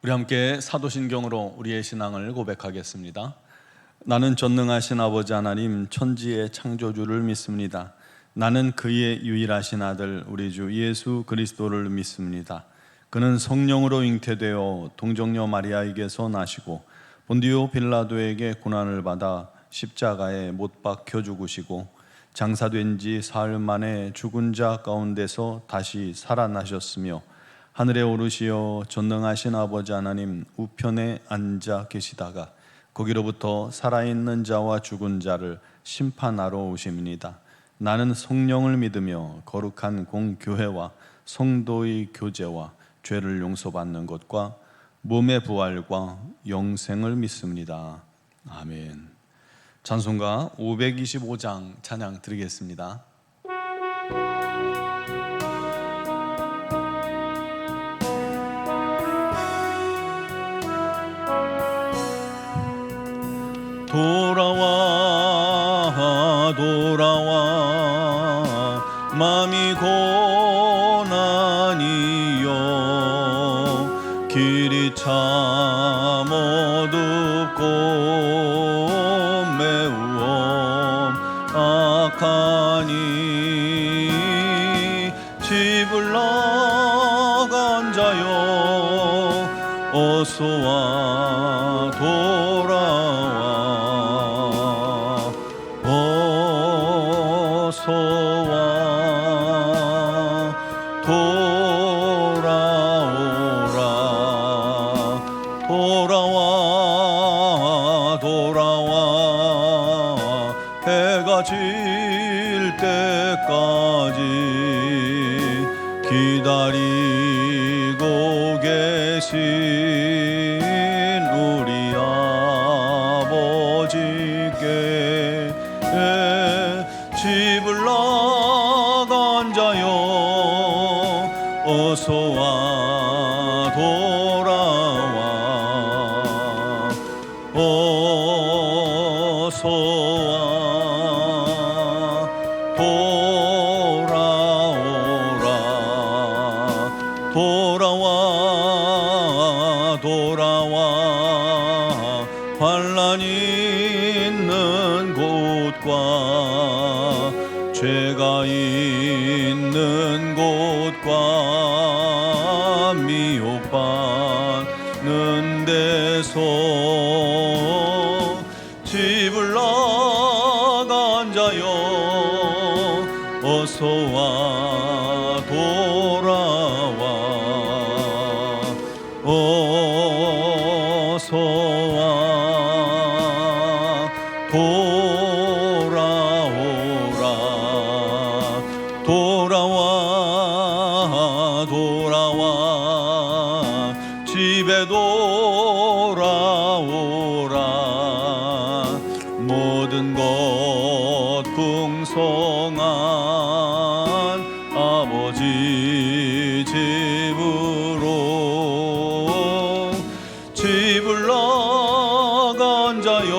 우리 함께 사도신경으로 우리의 신앙을 고백하겠습니다. 나는 전능하신 아버지 하나님 천지의 창조주를 믿습니다. 나는 그의 유일하신 아들 우리 주 예수 그리스도를 믿습니다. 그는 성령으로 잉태되어 동정녀 마리아에게서 나시고 본디오 빌라도에게 고난을 받아 십자가에 못 박혀 죽으시고 장사된 지 사흘 만에 죽은 자 가운데서 다시 살아나셨으며 하늘에 오르시어 전능하신 아버지 하나님 우편에 앉아 계시다가 거기로부터 살아있는 자와 죽은 자를 심판하러 오십니다. 나는 성령을 믿으며 거룩한 공교회와 성도의 교제와 죄를 용서받는 것과 몸의 부활과 영생을 믿습니다. 아멘. 찬송가 525장 찬양 드리겠습니다. 돌아와 돌아와 마음이 고난이여 길이 참 어둡고 매우 악하니 집을 나간 자여 어서와 돌아와 어서와 돌아오라 돌아와 돌아와 해가 질 때까지 기다리고 계신 우리 아버지께 집을 나간 자여 어서와 돌아와 어서와 돌아오라 돌아와 돌아와 환난 있는 곳과 죄가 있는 곳과 미혹받는 데서 집을 나간 자여 어서와 돌아와 어서와 돌아오라 돌아와 돌아와 집에 돌아오라 모든 것 풍성한 아버지 집으로 집을 나간 자여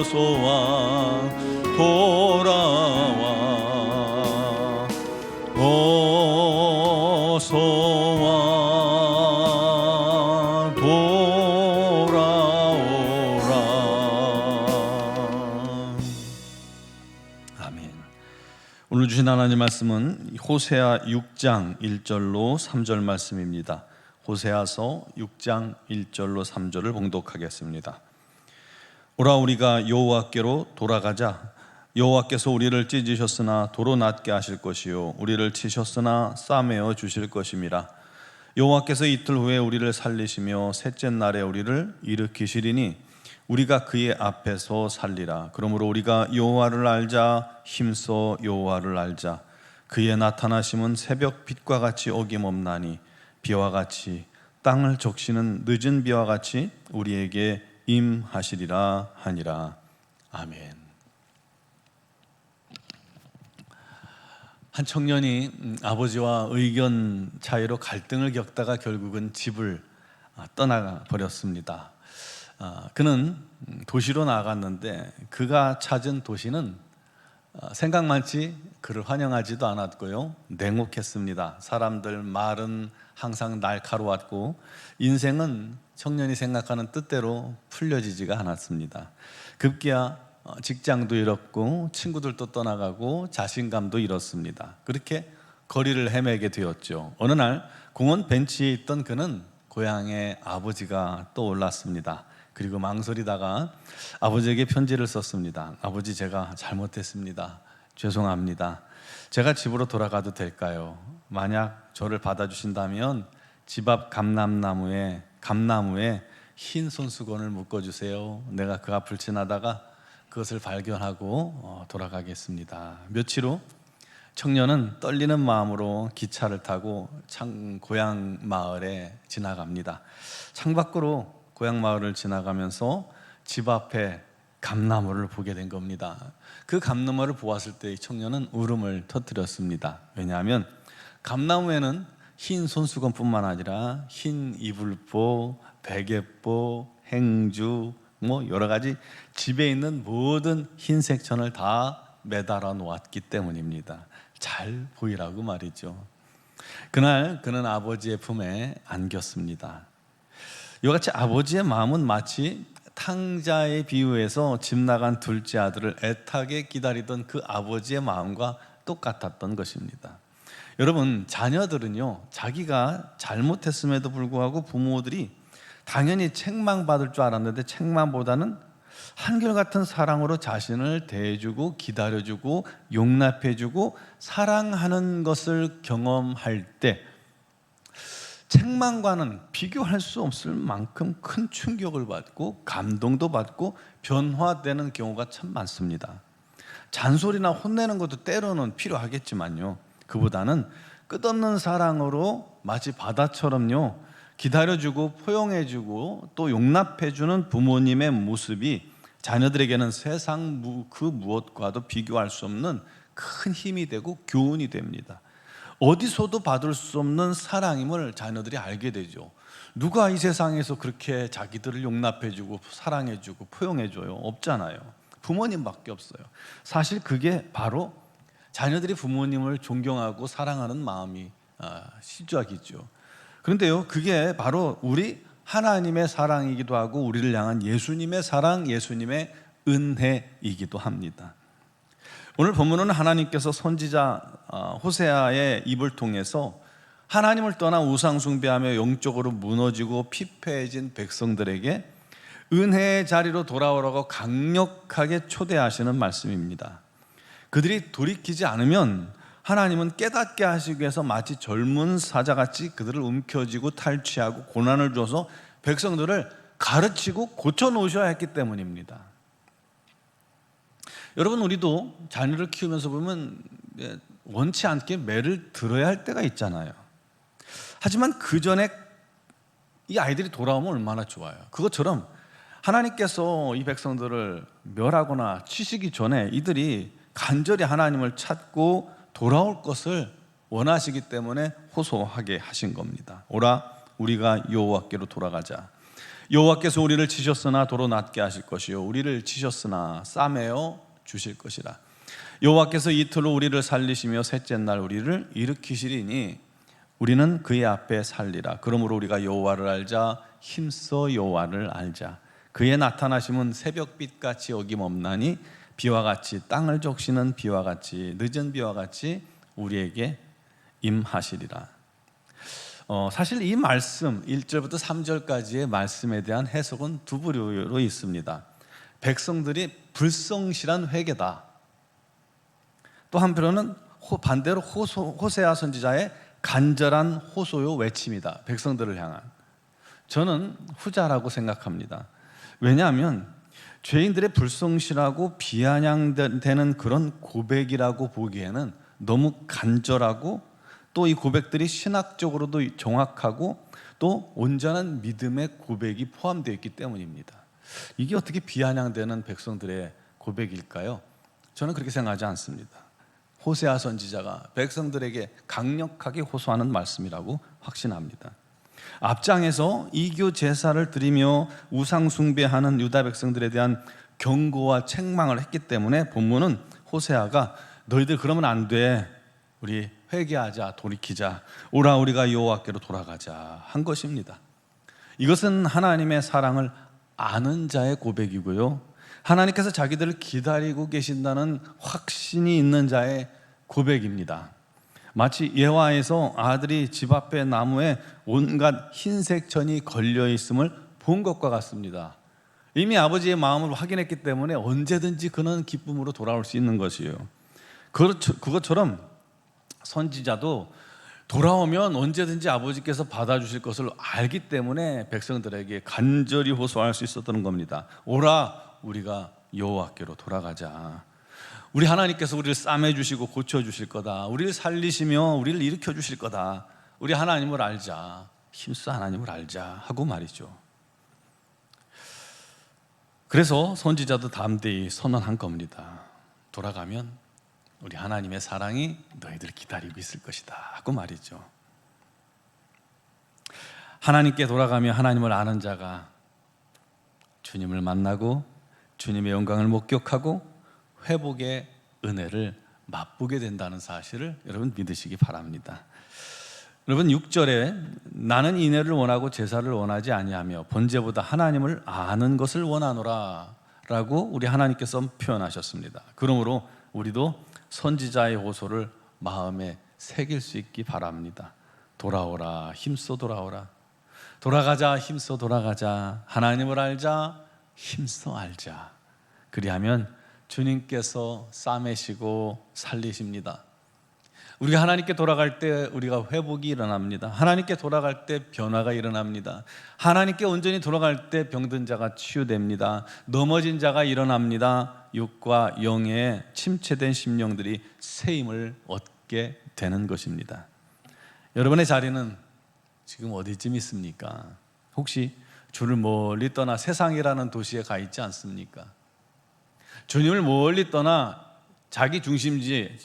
어서와 돌아와 어서와 돌아오라. 아멘. 오늘 주신 하나님 말씀은 호세아 6장 1절로 3절 말씀입니다. 호세아서 6장 1절로 3절을 봉독하겠습니다. 오라 우리가 여호와께로 돌아가자. 여호와께서 우리를 찢으셨으나 도로 낫게 하실 것이요 우리를 치셨으나 싸매어 주실 것임이라. 여호와께서 이틀 후에 우리를 살리시며 셋째 날에 우리를 일으키시리니 우리가 그의 앞에서 살리라. 그러므로 우리가 여호와를 알자. 힘써 여호와를 알자. 그의 나타나심은 새벽 빛과 같이 어김없나니 비와 같이 땅을 적시는 늦은 비와 같이 우리에게 임하시리라 하니라. 아멘. 한 청년이 아버지와 의견 차이로 갈등을 겪다가 결국은 집을 떠나가 버렸습니다. 그는 도시로 나갔는데 그가 찾은 도시는 생각만치 그를 환영하지도 않았고요. 냉혹했습니다. 사람들 말은 항상 날카로웠고 인생은 청년이 생각하는 뜻대로 풀려지지가 않았습니다. 급기야 직장도 잃었고 친구들도 떠나가고 자신감도 잃었습니다. 그렇게 거리를 헤매게 되었죠. 어느 날 공원 벤치에 있던 그는 고향의 아버지가 떠올랐습니다. 그리고 망설이다가 아버지에게 편지를 썼습니다. 아버지, 제가 잘못했습니다. 죄송합니다. 제가 집으로 돌아가도 될까요? 만약 저를 받아주신다면 집 앞 감나무에 흰 손수건을 묶어주세요. 내가 그 앞을 지나다가 그것을 발견하고 돌아가겠습니다. 며칠 후 청년은 떨리는 마음으로 기차를 타고 고향 마을에 지나갑니다. 창밖으로 고향 마을을 지나가면서 집 앞에 감나무를 보게 된 겁니다. 그 감나무를 보았을 때 이 청년은 울음을 터뜨렸습니다. 왜냐하면 감나무에는 흰 손수건뿐만 아니라 흰 이불보, 베갯보, 행주, 여러 가지 집에 있는 모든 흰색 천을 다 매달아 놓았기 때문입니다. 잘 보이라고 말이죠. 그날 그는 아버지의 품에 안겼습니다. 이와 같이 아버지의 마음은 마치 탕자의 비유에서 집 나간 둘째 아들을 애타게 기다리던 그 아버지의 마음과 똑같았던 것입니다. 여러분, 자녀들은요, 자기가 잘못했음에도 불구하고 부모들이 당연히 책망받을 줄 알았는데 책망보다는 한결같은 사랑으로 자신을 대해주고 기다려주고 용납해주고 사랑하는 것을 경험할 때 책망과는 비교할 수 없을 만큼 큰 충격을 받고 감동도 받고 변화되는 경우가 참 많습니다. 잔소리나 혼내는 것도 때로는 필요하겠지만요, 그보다는 끝없는 사랑으로 마치 바다처럼요 기다려주고 포용해주고 또 용납해주는 부모님의 모습이 자녀들에게는 세상 그 무엇과도 비교할 수 없는 큰 힘이 되고 교훈이 됩니다. 어디서도 받을 수 없는 사랑임을 자녀들이 알게 되죠. 누가 이 세상에서 그렇게 자기들을 용납해주고 사랑해주고 포용해줘요? 없잖아요. 부모님밖에 없어요. 사실 그게 바로 자녀들이 부모님을 존경하고 사랑하는 마음이 시작이죠. 그런데요, 그게 바로 우리 하나님의 사랑이기도 하고 우리를 향한 예수님의 사랑, 예수님의 은혜이기도 합니다. 오늘 본문은 하나님께서 선지자 호세아의 입을 통해서 하나님을 떠나 우상 숭배하며 영적으로 무너지고 피폐해진 백성들에게 은혜의 자리로 돌아오라고 강력하게 초대하시는 말씀입니다. 그들이 돌이키지 않으면 하나님은 깨닫게 하시기 위해서 마치 젊은 사자같이 그들을 움켜쥐고 탈취하고 고난을 줘서 백성들을 가르치고 고쳐놓으셔야 했기 때문입니다. 여러분, 우리도 자녀를 키우면서 보면 원치 않게 매를 들어야 할 때가 있잖아요. 하지만 그 전에 이 아이들이 돌아오면 얼마나 좋아요. 그것처럼 하나님께서 이 백성들을 멸하거나 치시기 전에 이들이 간절히 하나님을 찾고 돌아올 것을 원하시기 때문에 호소하게 하신 겁니다. 오라, 우리가 여호와께로 돌아가자. 여호와께서 우리를 치셨으나 도로 낫게 하실 것이요 우리를 치셨으나 싸매어 주실 것이라. 여호와께서 이틀로 우리를 살리시며 셋째 날 우리를 일으키시리니 우리는 그의 앞에 살리라. 그러므로 우리가 여호와를 알자. 힘써 여호와를 알자. 그의 나타나심은 새벽빛같이 어김없나니 비와 같이 땅을 적시는 비와 같이 늦은 비와 같이 우리에게 임하시리라. 사실 이 말씀 1절부터 3절까지의 말씀에 대한 해석은 두 부류로 있습니다. 백성들이 불성실한 회개다. 또 한편으로는 반대로 호세아 선지자의 간절한 호소요 외침이다. 백성들을 향한. 저는 후자라고 생각합니다. 왜냐하면 죄인들의 불성실하고 비아냥되는 그런 고백이라고 보기에는 너무 간절하고 또 이 고백들이 신학적으로도 정확하고 또 온전한 믿음의 고백이 포함되어 있기 때문입니다. 이게 어떻게 비아냥되는 백성들의 고백일까요? 저는 그렇게 생각하지 않습니다. 호세아 선지자가 백성들에게 강력하게 호소하는 말씀이라고 확신합니다. 앞장에서 이교 제사를 드리며 우상 숭배하는 유다 백성들에 대한 경고와 책망을 했기 때문에 본문은 호세아가 너희들 그러면 안 돼. 우리 회개하자, 돌이키자. 오라 우리가 여호와께로 돌아가자 한 것입니다. 이것은 하나님의 사랑을 아는 자의 고백이고요. 하나님께서 자기들을 기다리고 계신다는 확신이 있는 자의 고백입니다. 마치 예화에서 아들이 집 앞에 나무에 온갖 흰색 천이 걸려 있음을 본 것과 같습니다. 이미 아버지의 마음을 확인했기 때문에 언제든지 그는 기쁨으로 돌아올 수 있는 것이에요. 그것처럼 선지자도 돌아오면 언제든지 아버지께서 받아주실 것을 알기 때문에 백성들에게 간절히 호소할 수 있었던 겁니다. 오라 우리가 여호와께로 돌아가자. 우리 하나님께서 우리를 싸매 주시고 고쳐 주실 거다. 우리를 살리시며 우리를 일으켜 주실 거다. 우리 하나님을 알자. 힘써 하나님을 알자 하고 말이죠. 그래서 선지자도 담대히 선언한 겁니다. 돌아가면 우리 하나님의 사랑이 너희들 기다리고 있을 것이다 하고 말이죠. 하나님께 돌아가며 하나님을 아는 자가 주님을 만나고 주님의 영광을 목격하고 회복의 은혜를 맛보게 된다는 사실을 여러분 믿으시기 바랍니다. 여러분 6절에 나는 인애를 원하고 제사를 원하지 아니하며 번제보다 하나님을 아는 것을 원하노라 라고 우리 하나님께서 표현하셨습니다. 그러므로 우리도 선지자의 호소를 마음에 새길 수 있기 바랍니다. 돌아오라 힘써 돌아오라. 돌아가자 힘써 돌아가자. 하나님을 알자 힘써 알자. 그리하면 주님께서 싸매시고 살리십니다. 우리가 하나님께 돌아갈 때 우리가 회복이 일어납니다. 하나님께 돌아갈 때 변화가 일어납니다. 하나님께 온전히 돌아갈 때 병든 자가 치유됩니다. 넘어진 자가 일어납니다. 육과 영의 침체된 심령들이 새 힘을 얻게 되는 것입니다. 여러분의 자리는 지금 어디쯤 있습니까? 혹시 주를 멀리 떠나 세상이라는 도시에 가 있지 않습니까? 주님을 멀리 떠나 자기 중심지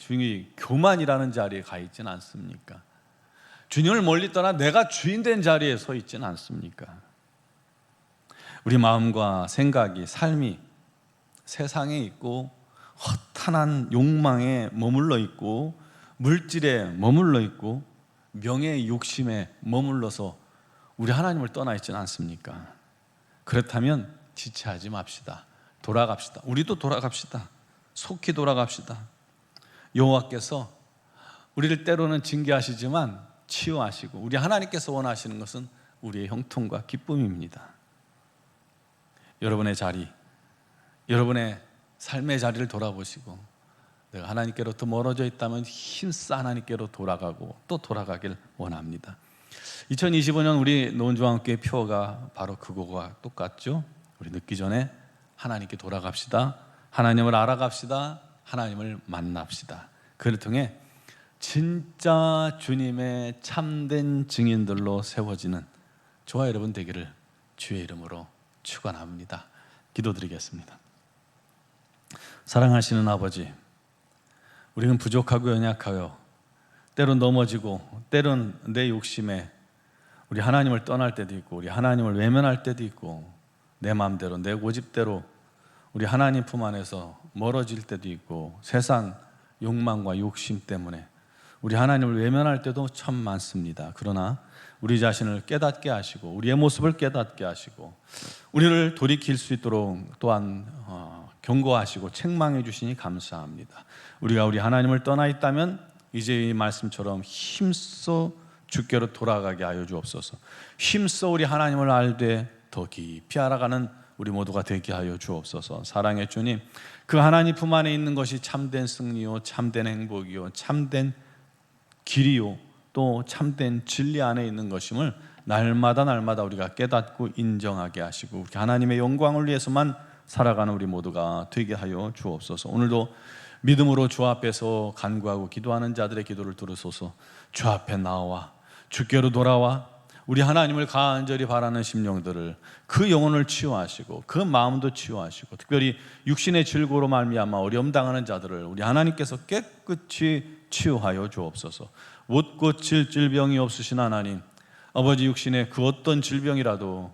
교만이라는 자리에 가 있지는 않습니까? 주님을 멀리 떠나 내가 주인 된 자리에 서 있지는 않습니까? 우리 마음과 생각이 삶이 세상에 있고 허탄한 욕망에 머물러 있고 물질에 머물러 있고 명예의 욕심에 머물러서 우리 하나님을 떠나 있지는 않습니까? 그렇다면 지체하지 맙시다. 돌아갑시다. 우리도 돌아갑시다. 속히 돌아갑시다. 여호와께서 우리를 때로는 징계하시지만 치유하시고 우리 하나님께서 원하시는 것은 우리의 형통과 기쁨입니다. 여러분의 자리, 여러분의 삶의 자리를 돌아보시고 내가 하나님께로부터 멀어져 있다면 힘써 하나님께로 돌아가고 또 돌아가길 원합니다. 2025년 우리 노원중앙교회 표어가 바로 그거와 똑같죠. 우리 늦기 전에 하나님께 돌아갑시다. 하나님을 알아갑시다. 하나님을 만납시다. 그를 통해 진짜 주님의 참된 증인들로 세워지는 저와 여러분 되기를 주의 이름으로 축원합니다. 기도드리겠습니다. 사랑하시는 아버지, 우리는 부족하고 연약하여 때론 넘어지고 때론 내 욕심에 우리 하나님을 떠날 때도 있고 우리 하나님을 외면할 때도 있고 내 마음대로 내 고집대로 우리 하나님 품 안에서 멀어질 때도 있고 세상 욕망과 욕심 때문에 우리 하나님을 외면할 때도 참 많습니다. 그러나 우리 자신을 깨닫게 하시고 우리의 모습을 깨닫게 하시고 우리를 돌이킬 수 있도록 또한 경고하시고 책망해 주시니 감사합니다. 우리가 우리 하나님을 떠나 있다면 이제 이 말씀처럼 힘써 주께로 돌아가게 하여 주옵소서. 힘써 우리 하나님을 알되 더 깊이 알아가는 우리 모두가 되게 하여 주옵소서. 사랑의 주님, 그 하나님 품 안에 있는 것이 참된 승리요 참된 행복이요 참된 길이요 또 참된 진리 안에 있는 것임을 날마다 우리가 깨닫고 인정하게 하시고 우리 하나님의 영광을 위해서만 살아가는 우리 모두가 되게 하여 주옵소서. 오늘도 믿음으로 주 앞에서 간구하고 기도하는 자들의 기도를 들으소서. 주 앞에 나와 주께로 돌아와 우리 하나님을 간절히 바라는 심령들을 그 영혼을 치유하시고 그 마음도 치유하시고 특별히 육신의 질고로 말미암아 어려움 당하는 자들을 우리 하나님께서 깨끗이 치유하여 주옵소서. 못 고칠 질병이 없으신 하나님, 아버지 육신의 그 어떤 질병이라도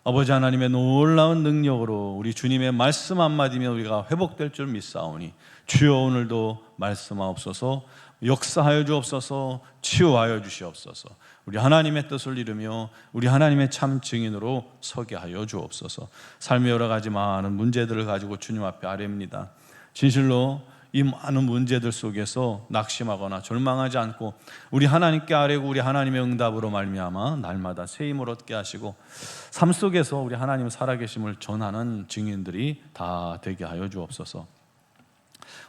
아버지 하나님의 놀라운 능력으로 우리 주님의 말씀 한마디면 우리가 회복될 줄 믿사오니 주여 오늘도 말씀하옵소서, 역사하여 주옵소서, 치유하여 주시옵소서. 우리 하나님의 뜻을 이루며 우리 하나님의 참 증인으로 서게 하여 주옵소서. 삶의 여러 가지 많은 문제들을 가지고 주님 앞에 아뢰입니다. 진실로 이 많은 문제들 속에서 낙심하거나 절망하지 않고 우리 하나님께 아뢰고 우리 하나님의 응답으로 말미암아 날마다 새 힘을 얻게 하시고 삶 속에서 우리 하나님 살아계심을 전하는 증인들이 다 되게 하여 주옵소서.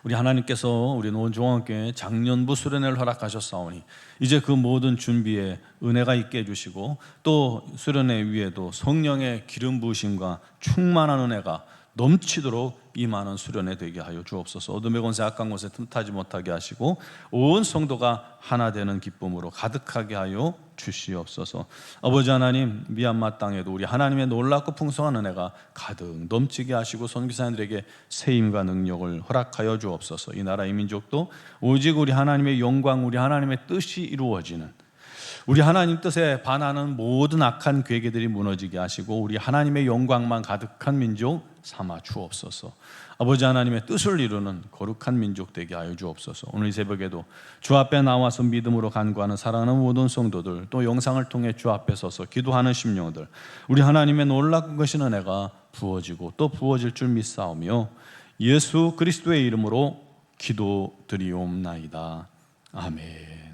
우리 하나님께서 우리 노원중앙교회 작년부 수련회를 허락하셨사오니 이제 그 모든 준비에 은혜가 있게 해주시고 또 수련회 위에도 성령의 기름 부으심과 충만한 은혜가 넘치도록 임하는 수련회 되게 하여 주옵소서. 어둠의 권세 악한 곳에 틈타지 못하게 하시고 온 성도가 하나 되는 기쁨으로 가득하게 하여 주시옵소서. 아버지 하나님, 미얀마 땅에도 우리 하나님의 놀랍고 풍성한 은혜가 가득 넘치게 하시고 선교사님들에게 세임과 능력을 허락하여 주옵소서. 이 나라 이 민족도 오직 우리 하나님의 영광, 우리 하나님의 뜻이 이루어지는, 우리 하나님 뜻에 반하는 모든 악한 괴계들이 무너지게 하시고 우리 하나님의 영광만 가득한 민족 삼아 주옵소서. 아버지 하나님의 뜻을 이루는 거룩한 민족 되게 하여 주옵소서. 오늘 이 새벽에도 주 앞에 나와서 믿음으로 간구하는 사랑하는 모든 성도들, 또 영상을 통해 주 앞에 서서 기도하는 심령들, 우리 하나님의 놀랍은 것인 은혜가 부어지고 또 부어질 줄 믿사오며 예수 그리스도의 이름으로 기도드리옵나이다. 아멘.